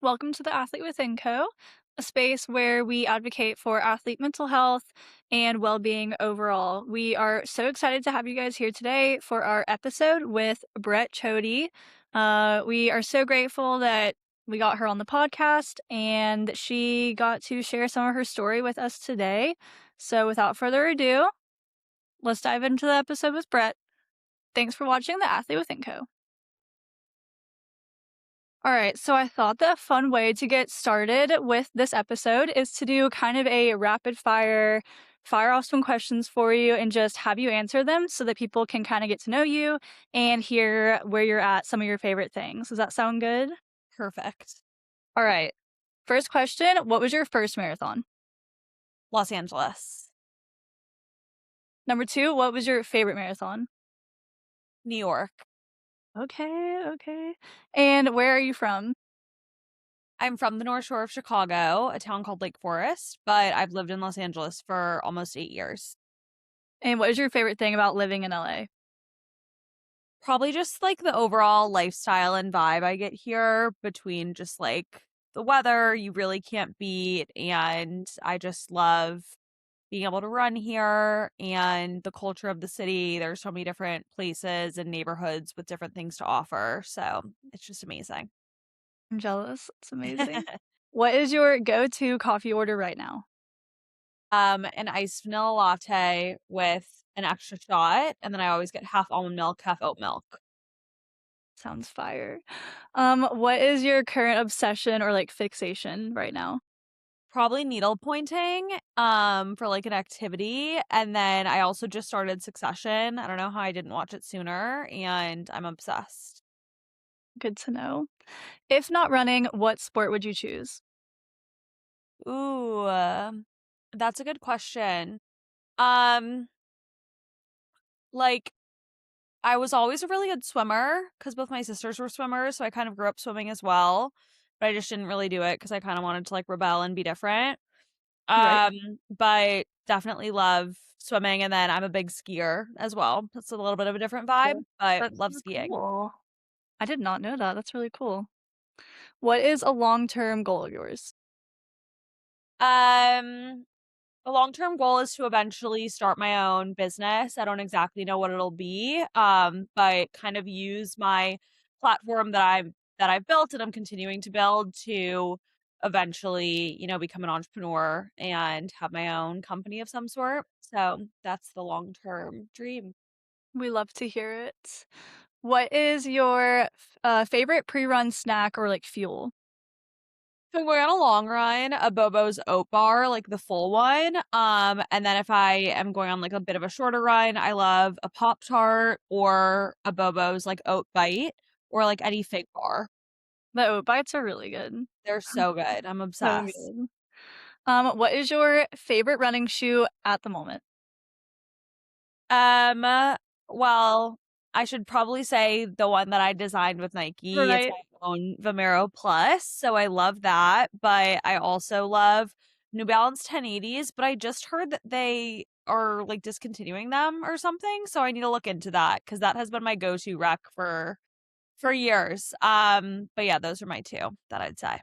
Welcome to the Athlete Within Co., a space where we advocate for athlete mental health and well being overall. We are so excited to have you guys here today for our episode with Brett Chody. We are so grateful that we got her on the podcast and she got to share some of her story with us today. So, without further ado, let's dive into the episode with Brett. Thanks for watching the Athlete Within Co. All right, so I thought that a fun way to get started with this episode is to do kind of a rapid fire off some questions for you and just have you answer them so that people can kind of get to know you and hear where you're at, some of your favorite things. Does that sound good? Perfect. All right. First question, what was your first marathon? Los Angeles, Number 2, what was your favorite marathon? New York. Okay, okay. And where are you from? I'm from the North Shore of Chicago, a town called Lake Forest, but I've lived in Los Angeles for almost 8 years. And what is your favorite thing about living in LA? Probably just like the overall lifestyle and vibe I get here between just like the weather you really can't beat. And I just love being able to run here and the culture of the city. There's so many different places and neighborhoods with different things to offer. So it's just amazing. I'm jealous. It's amazing. What is your go-to coffee order right now? An iced vanilla latte with an extra shot, and then I always get half almond milk, half oat milk. Sounds fire. What is your current obsession or, like, fixation right now? Probably needle pointing, for like an activity. And then I also just started Succession. I don't know how I didn't watch it sooner, and I'm obsessed. Good to know. If not running, what sport would you choose? Ooh, that's a good question. Um, like I was always a really good swimmer because both my sisters were swimmers, so I kind of grew up swimming as well. But I just didn't really do it because I kind of wanted to like rebel and be different. Right. But definitely love swimming, and then I'm a big skier as well. That's a little bit of a different vibe, Cool. but That's love so skiing. cool. I did not know that. That's really cool. What is a long-term goal of yours? Um, a long-term goal is to eventually start my own business. I don't exactly know what it'll be, but kind of use my platform that I've built and I'm continuing to build to eventually, become an entrepreneur and have my own company of some sort. So that's the long-term dream. We love to hear it. What is your favorite pre-run snack or, like, fuel? If I'm going on a long run, a Bobo's oat bar, like the full one. And then if I am going on like a bit of a shorter run, I love a Pop Tart or a Bobo's like oat bite or like any fig bar. The oat bites are really good. They're so good. I'm So obsessed. good. What is your favorite running shoe at the moment? Um, well, I should probably say the one that I designed with Nike. It's Right. my own Vomero Plus, so I love that. But I also love New Balance 1080s, but I just heard that they are like discontinuing them or something, so I need to look into that because that has been my go-to rec for years. But yeah, those are my two that I'd say.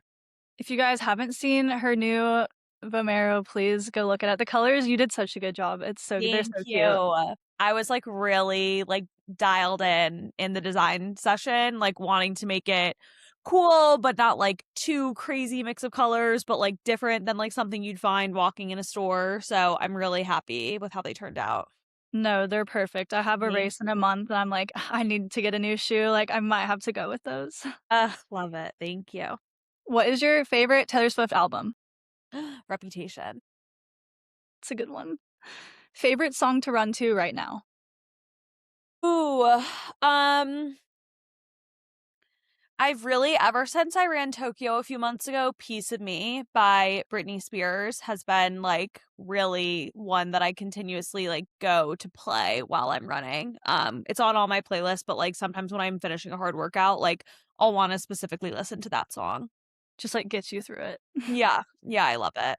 If you guys haven't seen her new Vomero, please go look at it. The colors, you did such a good job. It's so good. They're Thank so cute. you. I was like really like dialed in the design session, like wanting to make it cool, but not like too crazy mix of colors, but like different than like something you'd find walking in a store. So I'm really happy with how they turned out. No, they're perfect. I have a Thank race in a you. month and I'm like, I need to get a new shoe. Like, I might have to go with those. Love it. Thank you. What is your favorite Taylor Swift album? Reputation. It's a good one. Favorite song to run to right now? Ooh, um, I've really, ever since I ran Tokyo a few months ago, Piece of Me by Britney Spears has been like really one that I continuously like go to play while I'm running. It's on all my playlists, but like sometimes when I'm finishing a hard workout, like I'll want to specifically listen to that song. Just like gets you through it. Yeah, yeah, I love it.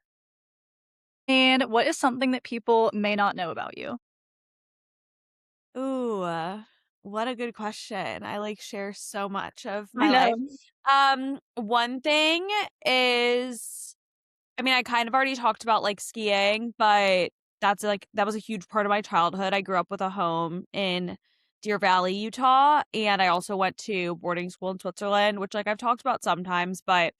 And what is something that people may not know about you? Ooh, what a good question. I, like, share so much of I my know. life. One thing is I mean, I kind of already talked about, like, skiing, but that was a huge part of my childhood. I grew up with a home in Deer Valley, Utah, and I also went to boarding school in Switzerland, which, like, I've talked about sometimes, but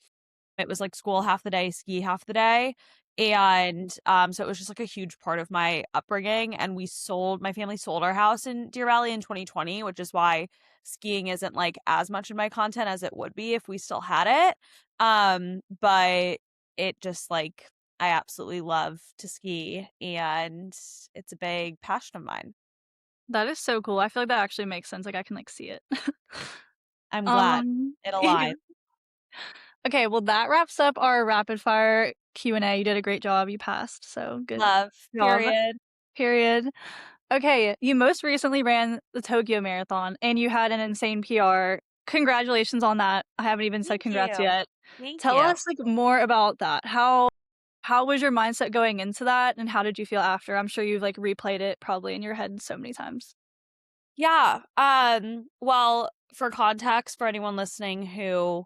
it was, like, school half the day, ski half the day, and, so it was just, like, a huge part of my upbringing, and my family sold our house in Deer Valley in 2020, which is why skiing isn't, like, as much in my content as it would be if we still had it, but it just, like I absolutely love to ski, and it's a big passion of mine. That is so cool. I feel like that actually makes sense, like, I can, like, see it. I'm glad Um, it aligned. okay, well, that wraps up our rapid fire Q&A. You did a great job, you passed, so good Love, job, period. period. Okay, you most recently ran the Tokyo Marathon, and you had an insane PR. Congratulations on that. I haven't even said Thank congrats you. yet. Thank Tell you. us, like, more about that. How was your mindset going into that, and how did you feel after? I'm sure you've, like, replayed it probably in your head so many times. Yeah, well, for context, for anyone listening who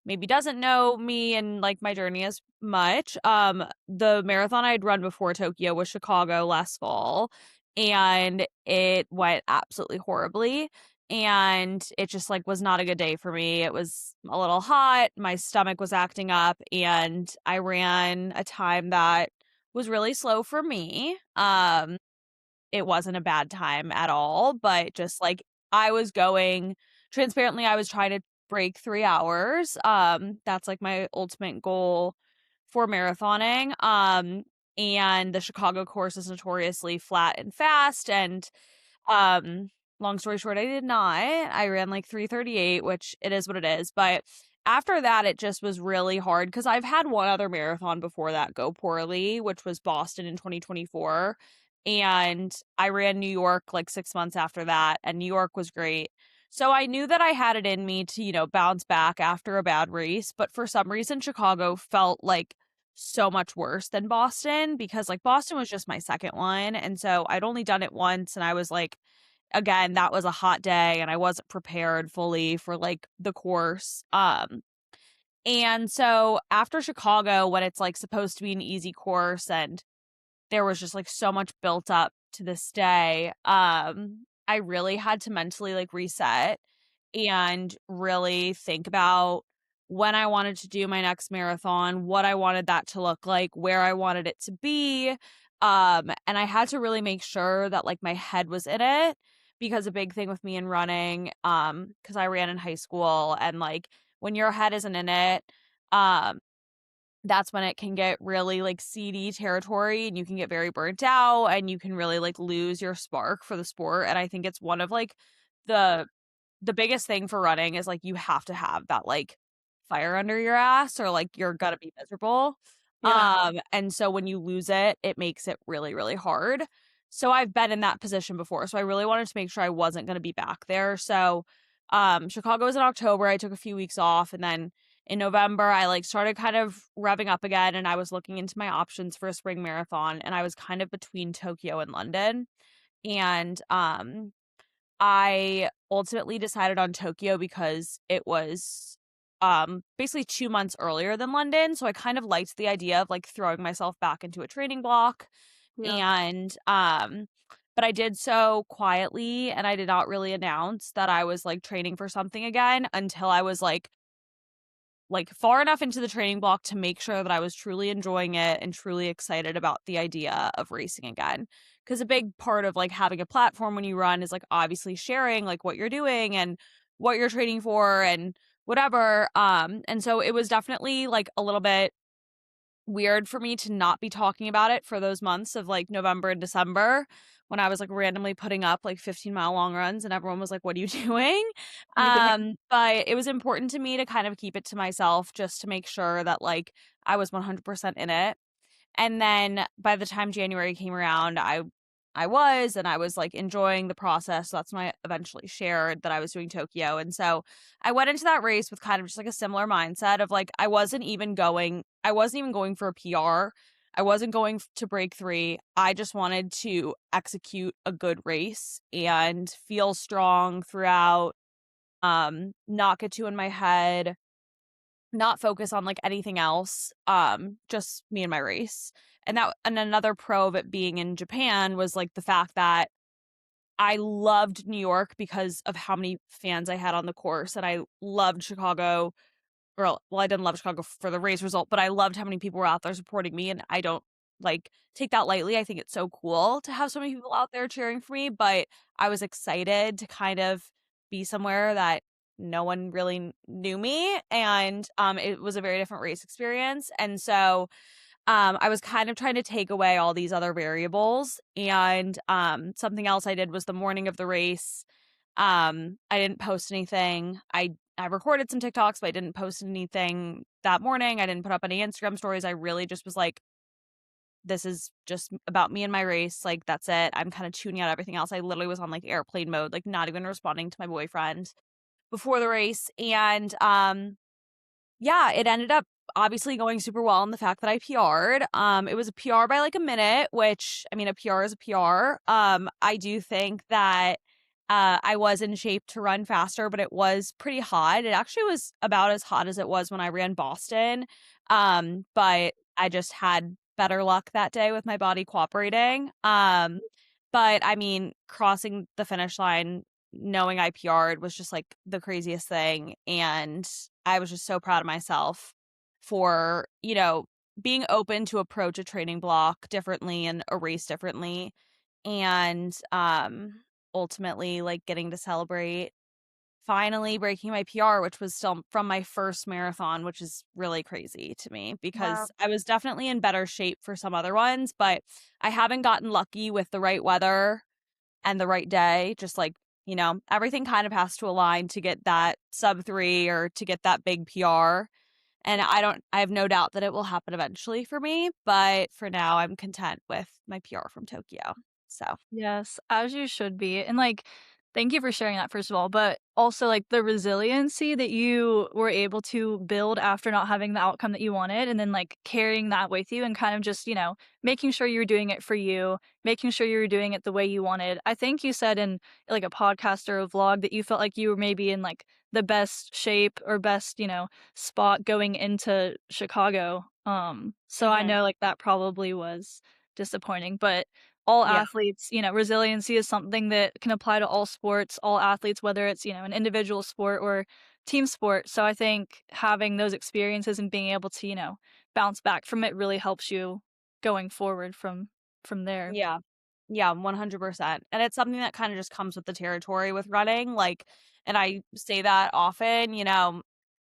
maybe doesn't know me and, like, my journey as much, the marathon I'd run before Tokyo was Chicago last fall, and it went absolutely horribly, and it just, like, was not a good day for me. It was a little hot, my stomach was acting up, and I ran a time that was really slow for me, it wasn't a bad time at all, but just, like, I was going transparently, I was trying to break 3 hours, that's, like, my ultimate goal for marathoning, and the Chicago course is notoriously flat and fast, and um, long story short, I did not. I ran like 3:38, which it is what it is. But after that, it just was really hard because I've had one other marathon before that go poorly, which was Boston in 2024. And I ran New York like 6 months after that, and New York was great. So I knew that I had it in me to, bounce back after a bad race. But for some reason, Chicago felt like so much worse than Boston because like Boston was just my second one. And so I'd only done it once and I was like, again, that was a hot day and I wasn't prepared fully for like the course. And so after Chicago, when it's like supposed to be an easy course and there was just like so much built up to this day, I really had to mentally like reset and really think about when I wanted to do my next marathon, what I wanted that to look like, where I wanted it to be. And I had to really make sure that like my head was in it because a big thing with me in running, because I ran in high school and like when your head isn't in it, um, that's when it can get really like seedy territory and you can get very burnt out and you can really like lose your spark for the sport. And I think it's one of like the biggest thing for running is, like, you have to have that, like, fire under your ass or, like, you're gonna be miserable. Yeah. And so when you lose it, it makes it really, really hard. So I've been in that position before, so I really wanted to make sure I wasn't gonna be back there. So, Chicago was in October, I took a few weeks off, and then in November, I, like, started kind of revving up again, and I was looking into my options for a spring marathon, and I was kind of between Tokyo and London. And, I ultimately decided on Tokyo because it was, basically 2 months earlier than London, so I kind of liked the idea of, like, throwing myself back into a training block, Yeah. and, but I did so quietly, and I did not really announce that I was, like, training for something again until I was, like, far enough into the training block to make sure that I was truly enjoying it and truly excited about the idea of racing again. Because a big part of, like, having a platform when you run is, like, obviously sharing, like, what you're doing and what you're training for and whatever, and so it was definitely, like, a little bit weird for me to not be talking about it for those months of, like, November and December when I was, like, randomly putting up, like, 15-mile long runs and everyone was like, "What are you doing?" Yeah. But it was important to me to kind of keep it to myself just to make sure that, like, I was 100% in it. And then by the time January came around, and I was, like, enjoying the process, so that's when I eventually shared that I was doing Tokyo, and so I went into that race with kind of just, like, a similar mindset of, like, I wasn't even going for a PR. I wasn't going to break 3. I just wanted to execute a good race and feel strong throughout, not get too in my head, not focus on, like, anything else, just me and my race. And another pro of it being in Japan was, like, the fact that I loved New York because of how many fans I had on the course, and I loved Chicago. Well, I didn't love Chicago for the race result, but I loved how many people were out there supporting me, and I don't, like, take that lightly. I think it's so cool to have so many people out there cheering for me, but I was excited to kind of be somewhere that no one really knew me, and, it was a very different race experience, and so I was kind of trying to take away all these other variables, and, something else I did was the morning of the race, I didn't post anything. I recorded some TikToks, but I didn't post anything that morning. I didn't put up any Instagram stories. I really just was like, "This is just about me and my race, like, that's it." I'm kinda tuning out everything else. I literally was on, like, airplane mode, like, not even responding to my boyfriend before the race, and, yeah, it ended up obviously going super well in the fact that I PR'd. It was a PR by like a minute, which I mean, a PR is a PR. I do think that I was in shape to run faster, but it was pretty hot. It actually was about as hot as it was when I ran Boston. But I just had better luck that day with my body cooperating. But I mean, crossing the finish line knowing I PR'd was just like the craziest thing. And I was just so proud of myself for, being open to approach a training block differently and a race differently. And ultimately like getting to celebrate finally breaking my PR, which was still from my first marathon, which is really crazy to me Wow. because I was definitely in better shape for some other ones, but I haven't gotten lucky with the right weather and the right day, just like, everything kind of has to align to get that sub 3 or to get that big PR. And I have no doubt that it will happen eventually for me, but for now I'm content with my PR from Tokyo. So, Yes, as you should be. And like, thank you for sharing that, first of all, but also like the resiliency that you were able to build after not having the outcome that you wanted, and then like carrying that with you and kind of just, making sure you were doing it for you, making sure you were doing it the way you wanted. I think you said in like a podcast or a vlog that you felt like you were maybe in like the best shape or best, spot going into Chicago. So I mhm. know like that probably was disappointing, but all Yeah. athletes, resiliency is something that can apply to all sports, all athletes, whether it's, an individual sport or team sport. So I think having those experiences and being able to, bounce back from it really helps you going forward from there. Yeah. Yeah, 100%. And it's something that kind of just comes with the territory with running. Like, and I say that often,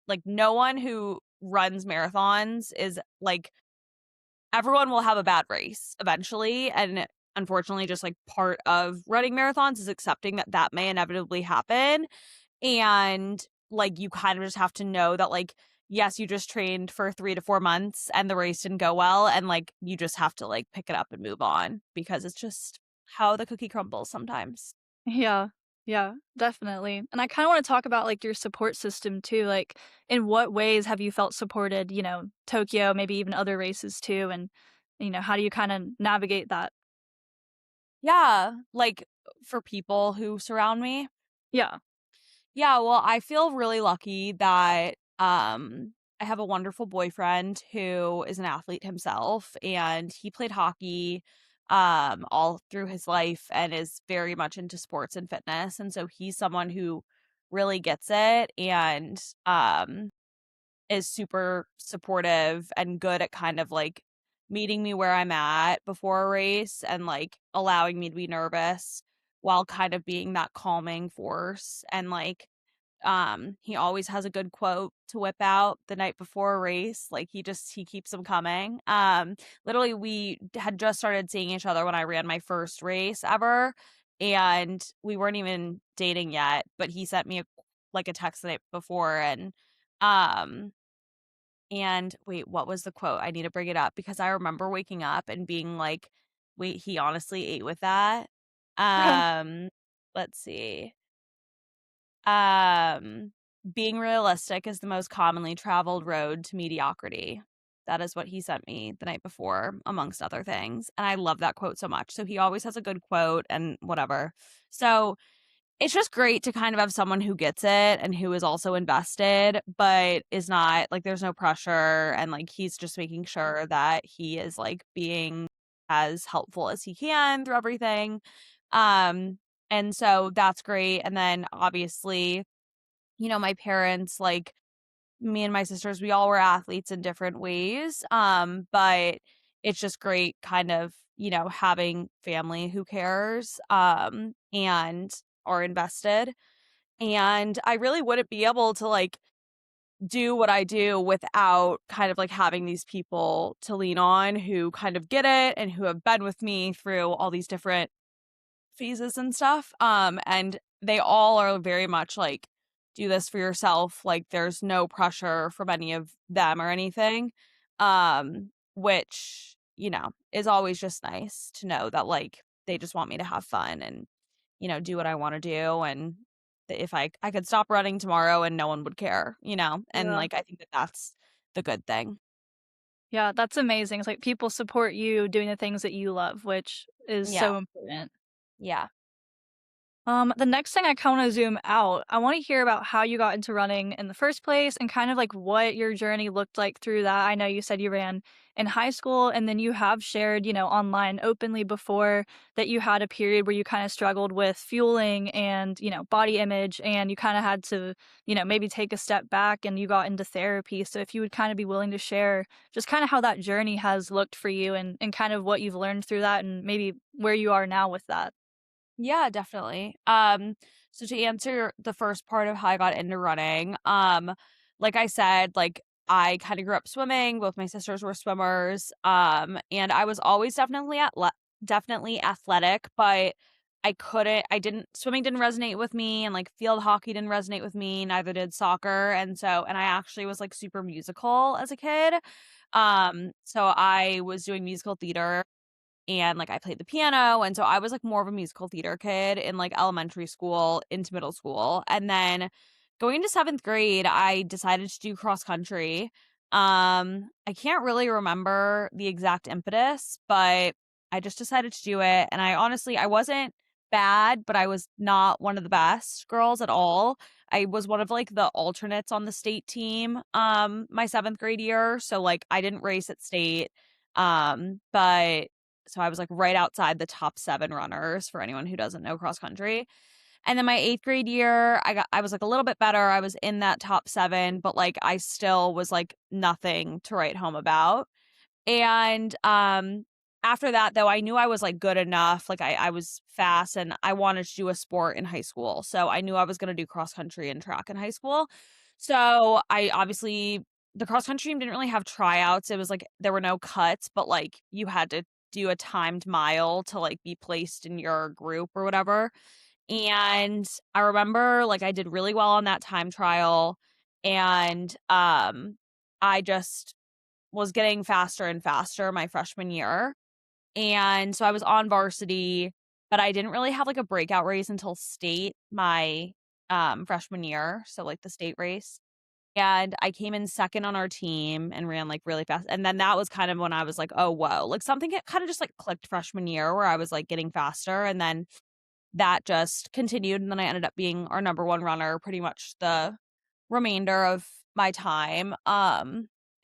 like, no one who runs marathons is like, everyone will have a bad race eventually. And unfortunately, just like part of running marathons is accepting that that may inevitably happen. And like, you kind of just have to know that, like, yes, you just trained for 3 to 4 months and the race didn't go well. And like, you just have to like pick it up and move on because it's just how the cookie crumbles sometimes. Yeah. Yeah, definitely. And I kind of want to talk about like your support system too. Like, in what ways have you felt supported, Tokyo, maybe even other races too? And, how do you kind of navigate that? Yeah. Like, for people who surround me. Yeah. Yeah, well, I feel really lucky that I have a wonderful boyfriend who is an athlete himself and he played hockey all through his life and is very much into sports and fitness, and so he's someone who really gets it and is super supportive and good at kind of like meeting me where I'm at before a race and like allowing me to be nervous while kind of being that calming force. And like he always has a good quote to whip out the night before a race. Like, he keeps them coming. Literally we had just started seeing each other when I ran my first race ever, and we weren't even dating yet, but he sent me a text the night before, um and wait, what was the quote? I need to bring it up because I remember waking up and being like, wait, he honestly ate with that. Um let's see. Um, Being realistic is the most commonly traveled road to mediocrity. That is what he sent me the night before, amongst other things. And I love that quote so much. So he always has a good quote and whatever. So it's just great to kind of have someone who gets it and who is also invested, but is not like there's no pressure. And like he's just making sure that he is like being as helpful as he can through everything. And so that's great. And then obviously, my parents, like me and my sisters, we all were athletes in different ways. But it's just great kind of, having family who cares, and are invested. And I really wouldn't be able to like do what I do without kind of like having these people to lean on who kind of get it and who have been with me through all these different phases and stuff. And they all are very much like, do this for yourself. Like there's no pressure from any of them or anything. Which, is always just nice to know that like they just want me to have fun and, do what I want to do. And if I could stop running tomorrow and no one would care. And Yeah. like I think that that's the good thing. Yeah, that's amazing. It's like people support you doing the things that you love, which is Yeah. so important. Yeah. The next thing I kind of zoom out, I want to hear about how you got into running in the first place and kind of like what your journey looked like through that. I know you said you ran in high school and then you have shared, online openly before that you had a period where you kind of struggled with fueling and, body image and you kind of had to, maybe take a step back and you got into therapy. So if you would kind of be willing to share just kind of how that journey has looked for you and kind of what you've learned through that and maybe where you are now with that. Yeah, definitely. So to answer the first part of how I got into running, like I said, like I kind of grew up swimming. Both my sisters were swimmers. And I was always definitely athletic, but swimming didn't resonate with me and like field hockey didn't resonate with me, neither did soccer. And I actually was like super musical as a kid. So I was doing musical theater and like I played the piano, and so I was like more of a musical theater kid in like elementary school into middle school. And then going into 7th grade, I decided to do cross country. I can't really remember the exact impetus, but I just decided to do it. And I wasn't bad, but I was not one of the best girls at all. I was one of like the alternates on the state team my 7th grade year, so like I didn't race at state. But so I was like right outside the top 7 runners for anyone who doesn't know cross country. And then my 8th grade year, I was like a little bit better. I was in that top 7, but like I still was like nothing to write home about. And after that though, I knew I was like good enough. Like I was fast and I wanted to do a sport in high school. So I knew I was gonna do cross country and track in high school. So I obviously the cross country team didn't really have tryouts. It was like there were no cuts, but like you had to do a timed mile to like be placed in your group or whatever. And I remember like I did really well on that time trial and I just was getting faster and faster my freshman year. And so I was on varsity, but I didn't really have like a breakout race until state my freshman year, so like the state race. And I came in second on our team and ran like really fast. And then that was kind of when I was like, oh, whoa, like something kind of just like clicked freshman year where I was like getting faster. And then that just continued. And then I ended up being our number one runner pretty much the remainder of my time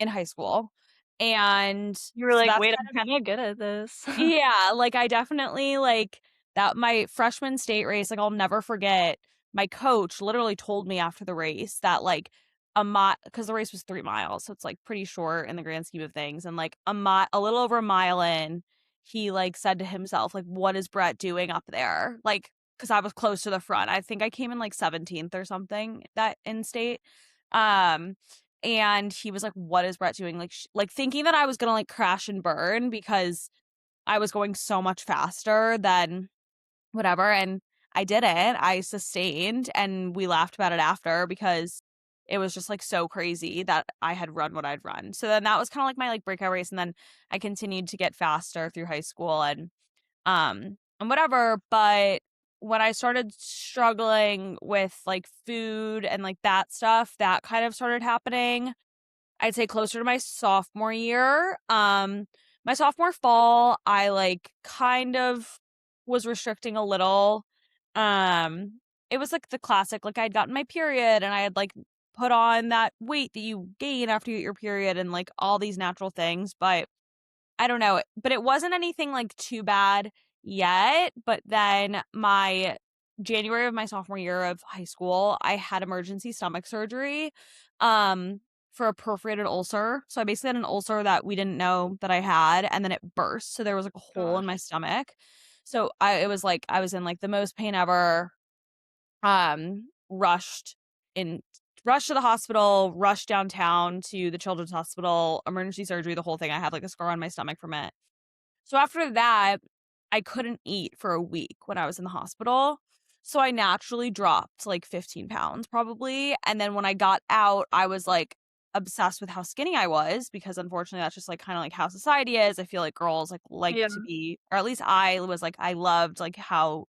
in high school. And You were so like, that's "Wait, kind I'm kinda good at this." yeah, like, I definitely, like that my freshman state race, like, I'll never forget, my coach literally told me after the race that, like, because the race was 3 miles, so it's, like, pretty short in the grand scheme of things, and, like, a little over a mile in, he, like, said to himself, like, "What is Brett doing up there?" Like, because I was close to the front. I think I came in, like, 17th or something that in state, um, and he was like, "What is Brett doing?" Like, thinking that I was gonna, like, crash and burn because I was going so much faster than whatever, and I didn't. I sustained, and we laughed about it after because it was just, like, so crazy that I had run what I'd run. So then that was kinda like my, like, breakout race, and then I continued to get faster through high school and whatever, but when I started struggling with, like, food and, like, that stuff, that kind of started happening. I'd say closer to my sophomore year. My sophomore fall, I like kind of was restricting a little. It was like the classic, like I'd gotten my period and I had like put on that weight that you gain after you get your period and like all these natural things, but I don't know, but it wasn't anything like too bad yet. But then my January of my sophomore year of high school, I had emergency stomach surgery for a perforated ulcer. So I basically had an ulcer that we didn't know that I had, and then it burst. So there was like a hole in my Gosh. stomach. So it was like I was in like the most pain ever. Rushed in rushed to the hospital, rushed downtown to the children's hospital, emergency surgery, the whole thing. I have like a scar on my stomach from it. So after that, I couldn't eat for a week when I was in the hospital. So I naturally dropped like 15 pounds probably. And then when I got out, I was like obsessed with how skinny I was because unfortunately that's just like kind of like how society is. I feel like girls like Yeah. to be, or at least I was like I loved like how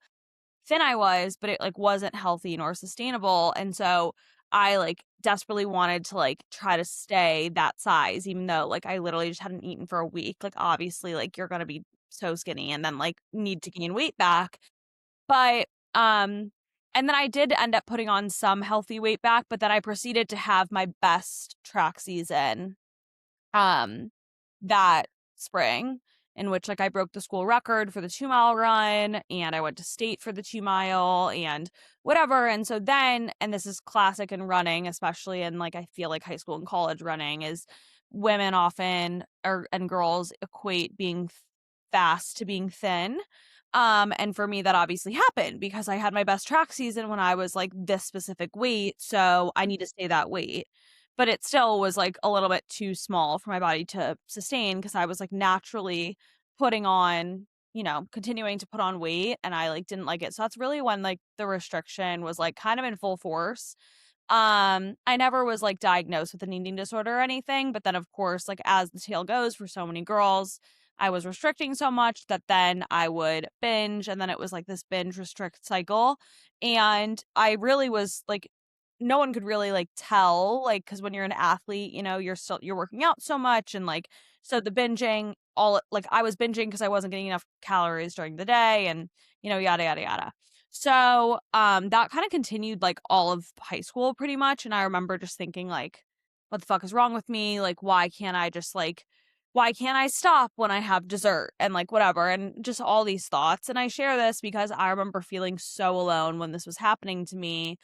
thin I was, but it like wasn't healthy nor sustainable. And so I like desperately wanted to like try to stay that size, even though like I literally just hadn't eaten for a week. Like obviously, like you're gonna be so skinny and then like need to gain weight back. But and then I did end up putting on some healthy weight back, but then I proceeded to have my best track season um that spring, in which like I broke the school record for the 2 mile run and I went to state for the 2 mile and whatever. And so then, and this is classic in running, especially in like I feel like high school and college running, is women often or and girls equate being fast to being thin. And for me that obviously happened because I had my best track season when I was like this specific weight, so I need to stay that weight. But it still was, like, a little bit too small for my body to sustain because I was, like, naturally putting on continuing to put on weight, and I, like, didn't like it. So that's really when, like, the restriction was, like, kind of in full force. I never was, like, diagnosed with an eating disorder or anything, but then, of course, like, as the tale goes for so many girls, I was restricting so much that then I would binge, and then it was, like, this binge restrict cycle, and I really was, like no one could really, like, tell, like because when you're an athlete, you're working out so much and, like so the binging, like, I was binging because I wasn't getting enough calories during the day and, yada, yada, yada. So, that kinda continued, like, all of high school pretty much, and I remember just thinking, like, "What the fuck is wrong with me? Like, why can't I stop when I have dessert?" And, like, whatever, and just all these thoughts, and I share this because I remember feeling so alone when this was happening to me,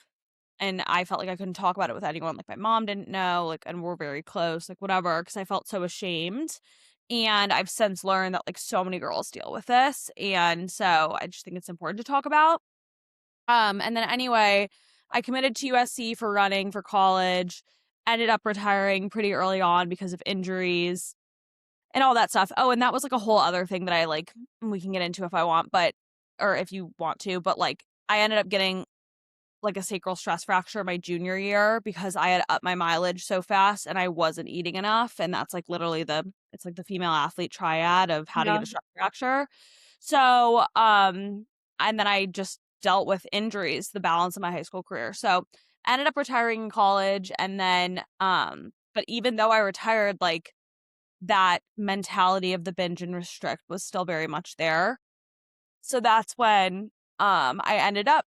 and I felt like I couldn't talk about it with anyone, like, my mom didn't know, like, and we're very close, like, whatever, because I felt so ashamed, and I've since learned that, like, so many girls deal with this, and so I just think it's important to talk about. And then anyway, I committed to USC for running for college, ended up retiring pretty early on because of injuries and all that stuff. Oh, and that was, like, a whole other thing that I, like we can get into if I want, but or if you want to, but, like, I ended up getting like a sacral stress fracture my junior year because I had upped my mileage so fast and I wasn't eating enough. And that's like literally it's like the female athlete triad of how to Yeah. get a stress fracture. So, and then I just dealt with injuries the balance of my high school career. So I ended up retiring in college and then, but even though I retired, like that mentality of the binge and restrict was still very much there. So that's when, I ended up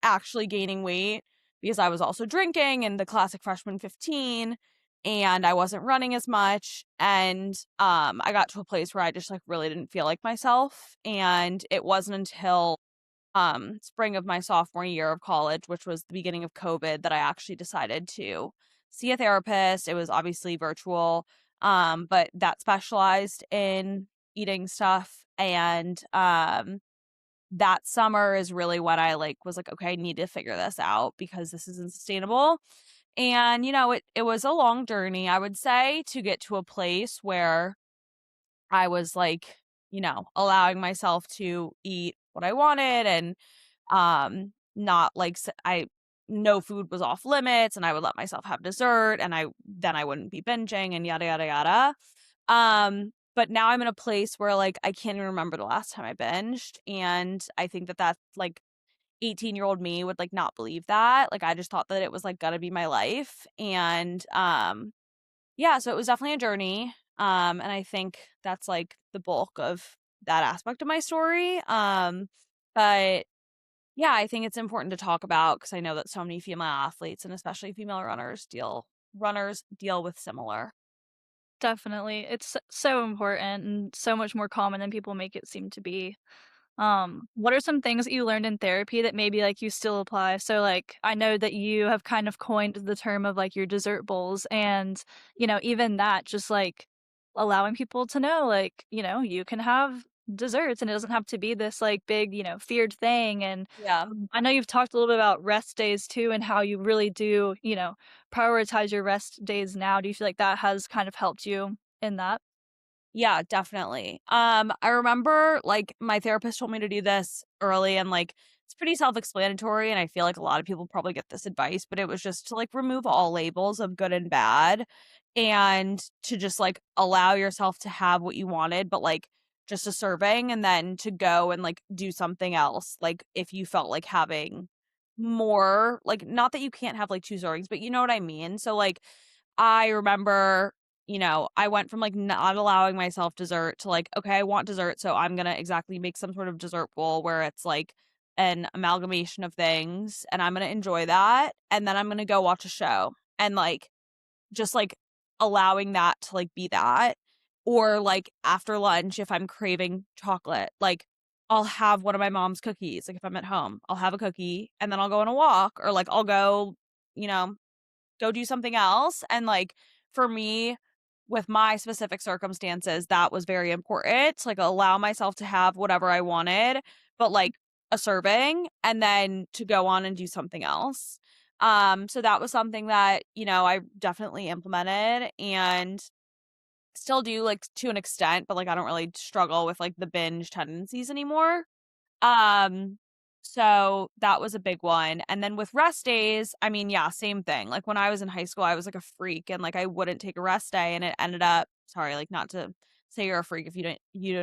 actually gaining weight because I was also drinking and the classic freshman 15 and I wasn't running as much and I got to a place where I just like really didn't feel like myself and it wasn't until spring of my sophomore year of college, which was the beginning of COVID, that I actually decided to see a therapist. It was obviously virtual, but that specialized in eating stuff and that summer is really when I, like, was like, "Okay, I need to figure this out because this isn't sustainable." And, it was a long journey, I would say, to get to a place where I was, like, allowing myself to eat what I wanted and, not, like, I no food was off limits, and I would let myself have dessert, and I wouldn't be binging and yada, yada, yada. But now I'm in a place where, like, I can't even remember the last time I binged, and I think that that's, like, 18-year-old me would, like, not believe that, like, I just thought that it was, like, gonna be my life, and, Yeah, so it was definitely a journey, and I think that's, like, the bulk of that aspect of my story, but yeah, I think it's important to talk about because I know that so many female athletes and especially female runners deal with similar. Definitely. It's so important and so much more common than people make it seem to be. What are some things that you learned in therapy that maybe, like, you still apply? So, like, I know that you have kind of coined the term of, like, your dessert bowls and, even that just, like, allowing people to know, like, you can have desserts and it doesn't have to be this, like, big, feared thing, and, Yeah. I know you've talked a little bit about rest days too and how you really do, prioritize your rest days now. Do you feel like that has kind of helped you in that? Yeah, definitely. I remember, like, my therapist told me to do this early and, like, it's pretty self-explanatory, and I feel like a lot of people probably get this advice, but it was just to, like, remove all labels of good and bad and to just, like, allow yourself to have what you wanted, but, like, just a serving and then to go and, like, do something else, like, if you felt like having more, like, not that you can't have, like, 2 servings, but you know what I mean? So, like, I remember, I went from, like, not allowing myself dessert to, like, "Okay, I want dessert, so I'm gonna exactly make some sort of dessert bowl where it's, like, an amalgamation of things, and I'm gonna enjoy that, and then I'm gonna go watch a show." And, like, just, like, allowing that to, like, be that. Or, like, after lunch, if I'm craving chocolate, like, I'll have one of my mom's cookies, like, if I'm at home, I'll have a cookie, and then I'll go on a walk, or, like, I'll you know go do something else, and, like, for me, with my specific circumstances, that was very important to, like, allow myself to have whatever I wanted, but, like, a serving, and then to go on and do something else. So that was something that, I definitely implemented and still do, like, to an extent, but, like, I don't really struggle with, like, the binge tendencies anymore. Um, so that was a big one, and then with rest days, I mean, yeah, same thing, like, when I was in high school, I was, like, a freak, and, like, I wouldn't take a rest day, and it ended up sorry, like, not to say you're a freak if you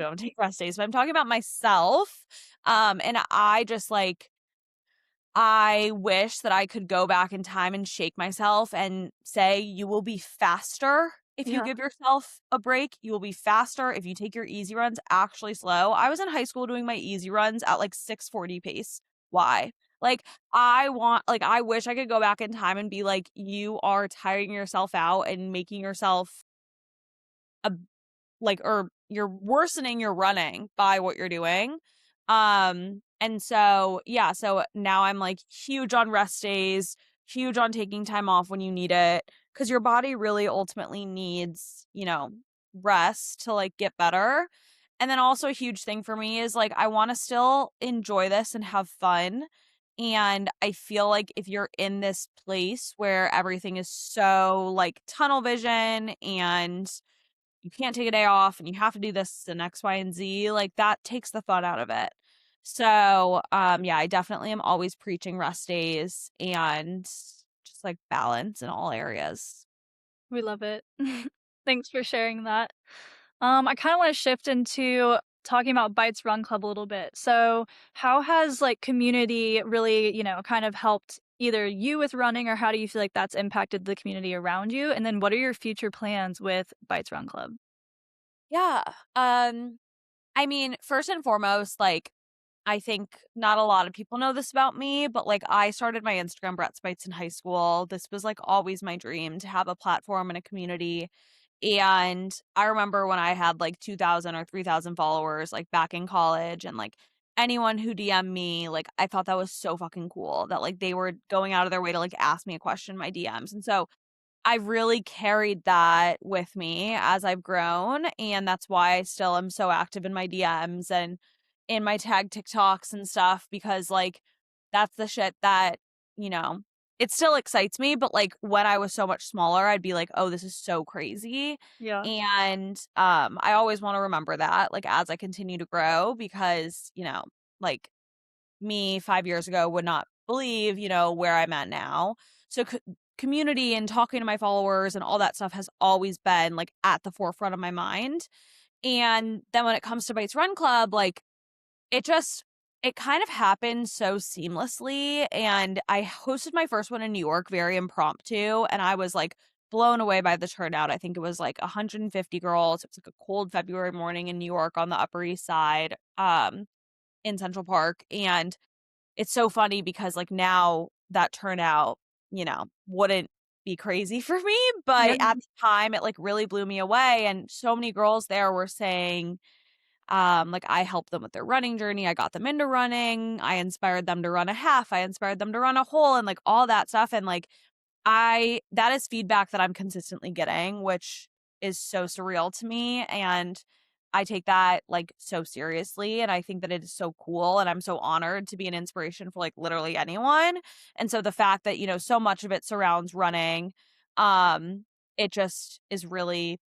don't take rest days, but I'm talking about myself, and I just, like I wish that I could go back in time and shake myself and say, "You will be faster if you Yeah. give yourself a break. You will be faster if you take your easy runs actually slow." I was in high school doing my easy runs at, like, 6:40 pace. Why? Like, I wish I could go back in time and be like, "You are tiring yourself out and making yourself a or you're worsening your running by what you're doing." And so, yeah, so now I'm, like, huge on rest days, huge on taking time off when you need it, because your body really ultimately needs, rest to, like, get better. And then also a huge thing for me is, like, I wanna still enjoy this and have fun, and I feel like if you're in this place where everything is so, like, tunnel vision and you can't take a day off and you have to do this and X, Y, and Z, like, that takes the fun out of it. So, yeah, I definitely am always preaching rest days and just, like, balance in all areas. We love it. Thanks for sharing that. I kind of want to shift into talking about Bites Run Club a little bit. So, how has like community really, kind of helped either you with running, or how do you feel like that's impacted the community around you? And then, what are your future plans with Bites Run Club? Yeah, um, I mean, first and foremost, like, I think not a lot of people know this about me, but, like, I started my Instagram Brett's Bites in high school. This was, like, always my dream to have a platform and a community. And I remember when I had, like, 2,000 or 3,000 followers, like, back in college, and, like, anyone who DM'd me, like, I thought that was so fucking cool that, like, they were going out of their way to, like, ask me a question in my DMs. And so I've really carried that with me as I've grown, and that's why I still am so active in my DMs and in my tag TikToks and stuff because, like, that's the shit that, you know, it still excites me, but, like, when I was so much smaller, I'd be like, "Oh, this is so crazy." Yeah. And, I always wanna remember that, like, as I continue to grow because, like, me 5 years ago would not believe, where I'm at now. So community and talking to my followers and all that stuff has always been, like, at the forefront of my mind. And then when it comes to Bites Run Club, like, it just it kind of happened so seamlessly, and I hosted my first one in New York very impromptu, and I was, like, blown away by the turnout. I think it was like 150 girls. It was like a cold February morning in New York on the Upper East Side, in Central Park. And it's so funny because like now that turnout, wouldn't be crazy for me, Yeah. but at the time it like really blew me away. And so many girls there were saying, like I helped them with their running journey. I got them into running. I inspired them to run a half. I inspired them to run a whole and like all that stuff. And like I that is feedback that I'm consistently getting, which is so surreal to me, and I take that, like, so seriously, and I think that it is so cool, and I'm so honored to be an inspiration for, like, literally anyone, and so the fact that, so much of it surrounds running, um, it just is really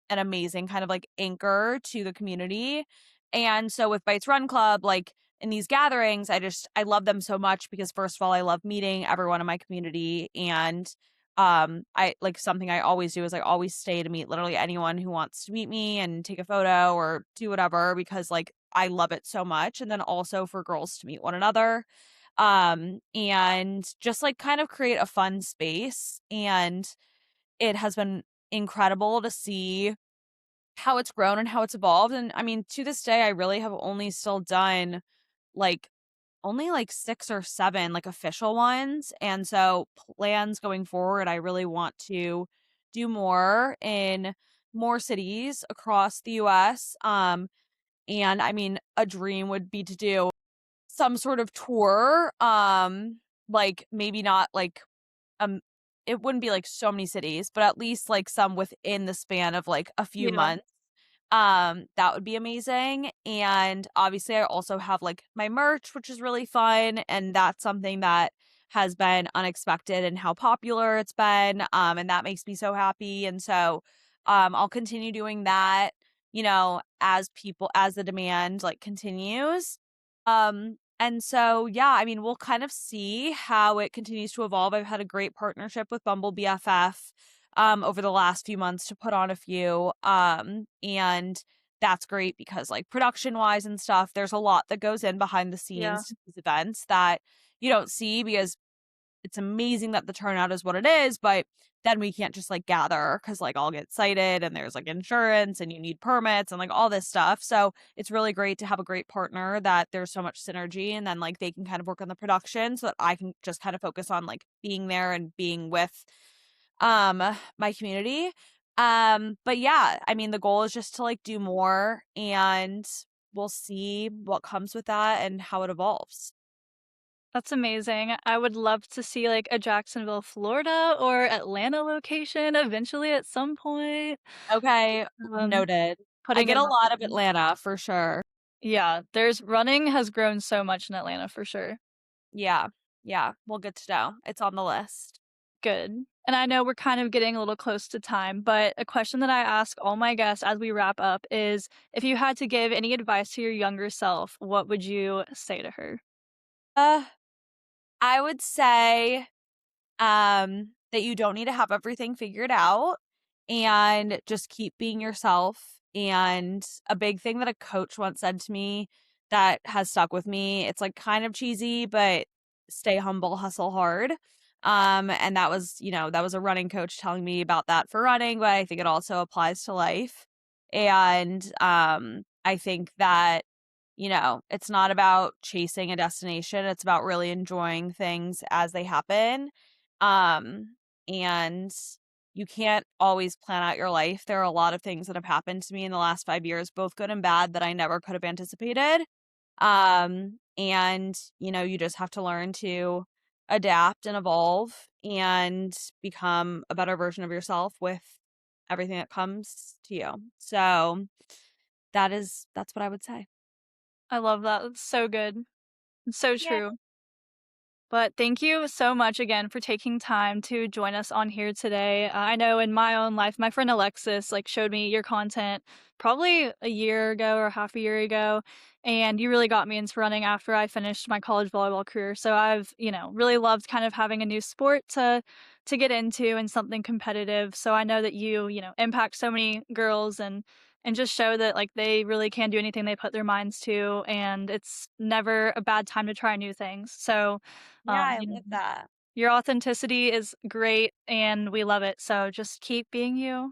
an amazing kind of like anchor to the community. And so with Bites Run Club, like in these gatherings, I love them so much because first of all, I love meeting everyone in my community. And I like something I always do is I always stay to meet literally anyone who wants to meet me and take a photo or do whatever because like I love it so much. And then also for girls to meet one another. And just like kind of create a fun space. And it has been incredible to see how it's grown and how it's evolved, and I mean, to this day, I really have only still done, like, only, like, 6 or 7, like, official ones, and so plans going forward, I really want to do more in more cities across the US, and I mean, a dream would be to do some sort of tour, like, maybe not, like, um it wouldn't be, like, so many cities, but at least, like, some within the span of, like, a few Yeah. months. That would be amazing, and obviously, I also have, like, my merch, which is really fun, and that's something that has been unexpected and how popular it's been, and that makes me so happy, and so, I'll continue doing that, as the demand, like, continues. And so, yeah, I mean, we'll kind of see how it continues to evolve. I've had a great partnership with Bumble BFF over the last few months to put on a few. And that's great because like production wise and stuff, there's a lot that goes in behind the Yeah. scenes to these events that you don't see because it's amazing that the turnout is what it is, but then we can't just like gather because like I'll get cited and there's like insurance and you need permits and like all this stuff. So it's really great to have a great partner that there's so much synergy and then like they can kind of work on the production so that I can just kind of focus on like being there and being with my community. But yeah, I mean the goal is just to like do more and we'll see what comes with that and how it evolves. That's amazing. I would love to see, like, a Jacksonville, Florida or Atlanta location eventually at some point. Okay, Um, noted. I putting get it a on lot of Atlanta for sure. Yeah, there's running has grown so much in Atlanta for sure. Yeah, yeah, well, good to know. It's on the list. Good. And I know we're kind of getting a little close to time, but a question that I ask all my guests as we wrap up is if you had to give any advice to your younger self, what would you say to her? Uh, I would say, that you don't need to have everything figured out and just keep being yourself. And a big thing that a coach once said to me that has stuck with me, it's like kind of cheesy, but stay humble, hustle hard. And that was a running coach telling me about that for running, but I think it also applies to life. And I think that it's not about chasing a destination, it's about really enjoying things as they happen. Um, and you can't always plan out your life. There are a lot of things that have happened to me in the last 5 years, both good and bad, that I never could have anticipated. And you just have to learn to adapt and evolve and become a better version of yourself with everything that comes to you. So that's what I would say. I love that. It's so good. It's so Yeah. true. But thank you so much again for taking time to join us on here today. I know in my own life, my friend Alexis like showed me your content probably a year ago or half a year ago, and you really got me into running after I finished my college volleyball career. So I've, really loved kind of having a new sport to get into and something competitive. So I know that you impact so many girls and just show that like they really can do anything they put their minds to, and it's never a bad time to try new things. So Yeah, I you know, love that. Your authenticity is great and we love it. So just keep being you.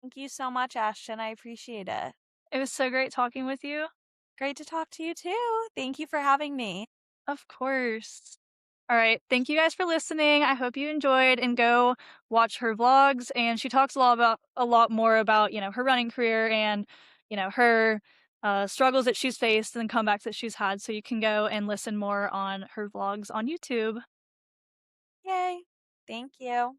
Thank you so much, Ashton. I appreciate it. It was so great talking with you. Great to talk to you too. Thank you for having me. Of course. All right. Thank you guys for listening. I hope you enjoyed and go watch her vlogs. And she talks a lot more about, her running career and, her struggles that she's faced and comebacks that she's had. So you can go and listen more on her vlogs on YouTube. Yay. Thank you.